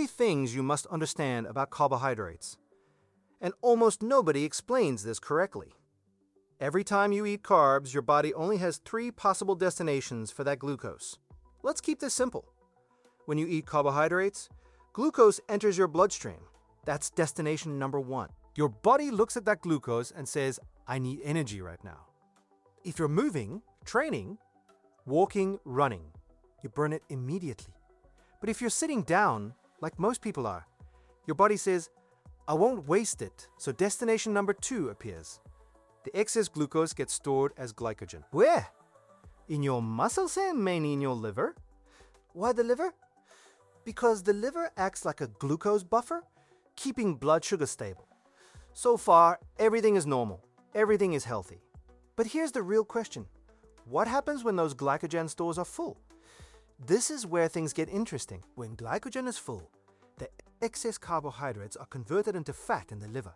Three things you must understand about carbohydrates. And almost nobody explains this correctly. Every time you eat carbs, your body only has three possible destinations for that glucose. Let's keep this simple. When you eat carbohydrates, glucose enters your bloodstream. That's destination number one. Your body looks at that glucose and says, I need energy right now. If you're moving, training, walking, running, you burn it immediately. But if you're sitting down, like most people are, your body says, I won't waste it, so destination number two appears. The excess glucose gets stored as glycogen. Where? In your muscles and mainly in your liver. Why the liver? Because the liver acts like a glucose buffer, keeping blood sugar stable. So far, everything is normal. Everything is healthy. But here's the real question. What happens when those glycogen stores are full? This is where things get interesting. When glycogen is full, the excess carbohydrates are converted into fat in the liver.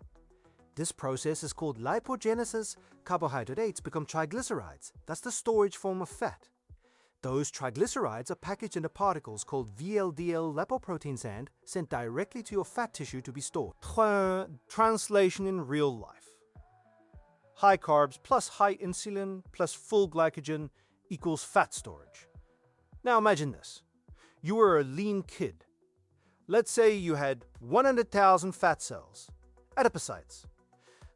This process is called lipogenesis. Carbohydrates become triglycerides. That's the storage form of fat. Those triglycerides are packaged into particles called VLDL lipoprotein sand sent directly to your fat tissue to be stored. Translation in real life. High carbs plus high insulin plus full glycogen equals fat storage. Now imagine this. You were a lean kid. Let's say you had 100,000 fat cells, adipocytes.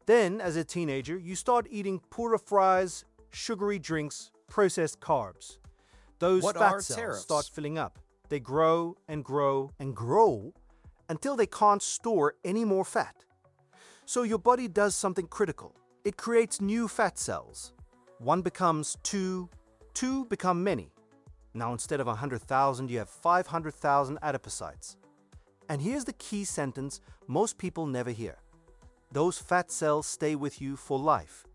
Then, as a teenager, you start eating pura fries, sugary drinks, processed carbs. Those fat cells start filling up. They grow and grow and grow until they can't store any more fat. So your body does something critical. It creates new fat cells. One becomes two become many. Now instead of 100,000, you have 500,000 adipocytes. And here's the key sentence most people never hear. Those fat cells stay with you for life.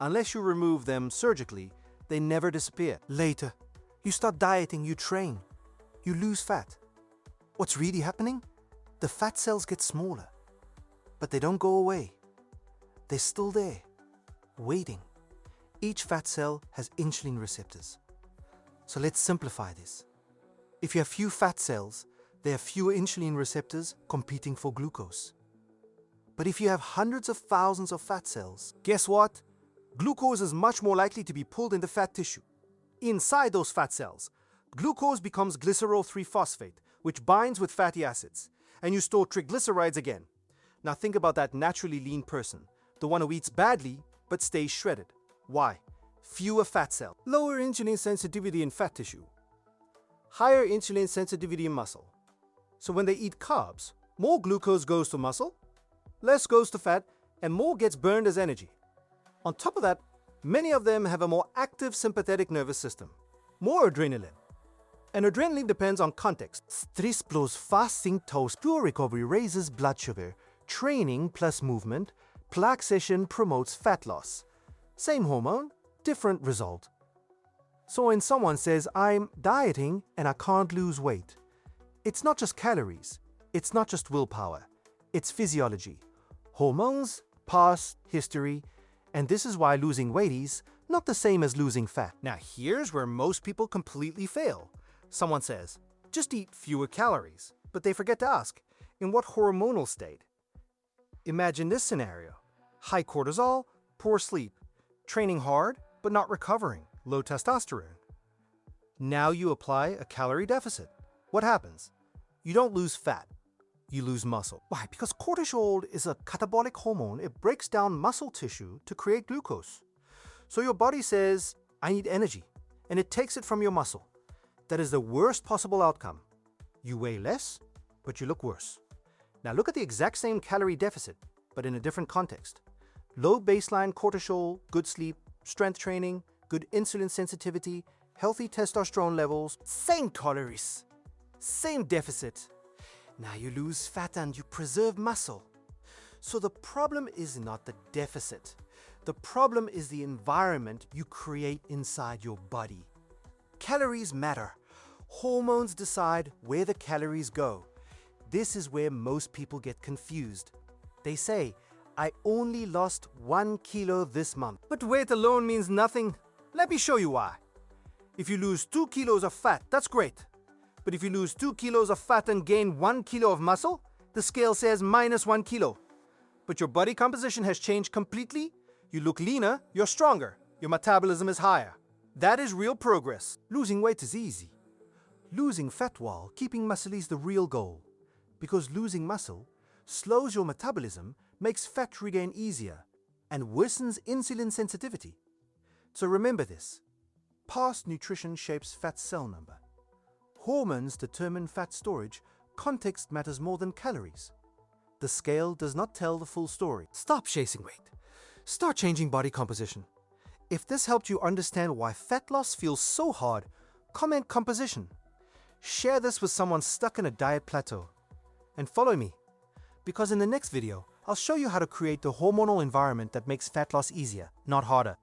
Unless you remove them surgically, they never disappear. Later, you start dieting, you train, you lose fat. What's really happening? The fat cells get smaller, but they don't go away. They're still there, waiting. Each fat cell has insulin receptors. So let's simplify this. If you have few fat cells, there are fewer insulin receptors competing for glucose. But if you have hundreds of thousands of fat cells, guess what? Glucose is much more likely to be pulled into fat tissue. Inside those fat cells, glucose becomes glycerol 3-phosphate, which binds with fatty acids, and you store triglycerides again. Now think about that naturally lean person, the one who eats badly but stays shredded. Why? Fewer fat cells, lower insulin sensitivity in fat tissue, higher insulin sensitivity in muscle. So when they eat carbs, more glucose goes to muscle, less goes to fat, and more gets burned as energy. On top of that, many of them have a more active sympathetic nervous system, more adrenaline. And adrenaline depends on context. Stress plus fasting toast pure recovery raises blood sugar. Training plus movement, plaque promotes fat loss. Same hormone, different result. So when someone says, I'm dieting and I can't lose weight, it's not just calories, it's not just willpower, it's physiology. Hormones, past, history, and this is why losing weight is not the same as losing fat. Now here's where most people completely fail. Someone says, just eat fewer calories, but they forget to ask, in what hormonal state? Imagine this scenario. High cortisol, poor sleep, training hard, but not recovering, low testosterone. Now you apply a calorie deficit. What happens? You don't lose fat, you lose muscle. Why? Because cortisol is a catabolic hormone. It breaks down muscle tissue to create glucose. So your body says, I need energy, and it takes it from your muscle. That is the worst possible outcome. You weigh less, but you look worse. Now look at the exact same calorie deficit, but in a different context. Low baseline cortisol, good sleep, strength training, good insulin sensitivity, healthy testosterone levels, same calories, same deficit. Now you lose fat and you preserve muscle. So the problem is not the deficit. The problem is the environment you create inside your body. Calories matter. Hormones decide where the calories go. This is where most people get confused. They say, I only lost 1 kilo this month. But weight alone means nothing. Let me show you why. If you lose 2 kilos of fat, that's great. But if you lose 2 kilos of fat and gain 1 kilo of muscle, the scale says minus 1 kilo. But your body composition has changed completely. You look leaner, you're stronger, your metabolism is higher. That is real progress. Losing weight is easy. Losing fat while keeping muscle is the real goal. Because losing muscle slows your metabolism, makes fat regain easier, and worsens insulin sensitivity. So remember this. Past nutrition shapes fat cell number. Hormones determine fat storage. Context matters more than calories. The scale does not tell the full story. Stop chasing weight. Start changing body composition. If this helped you understand why fat loss feels so hard, comment composition. Share this with someone stuck in a diet plateau. And follow me, because in the next video, I'll show you how to create the hormonal environment that makes fat loss easier, not harder.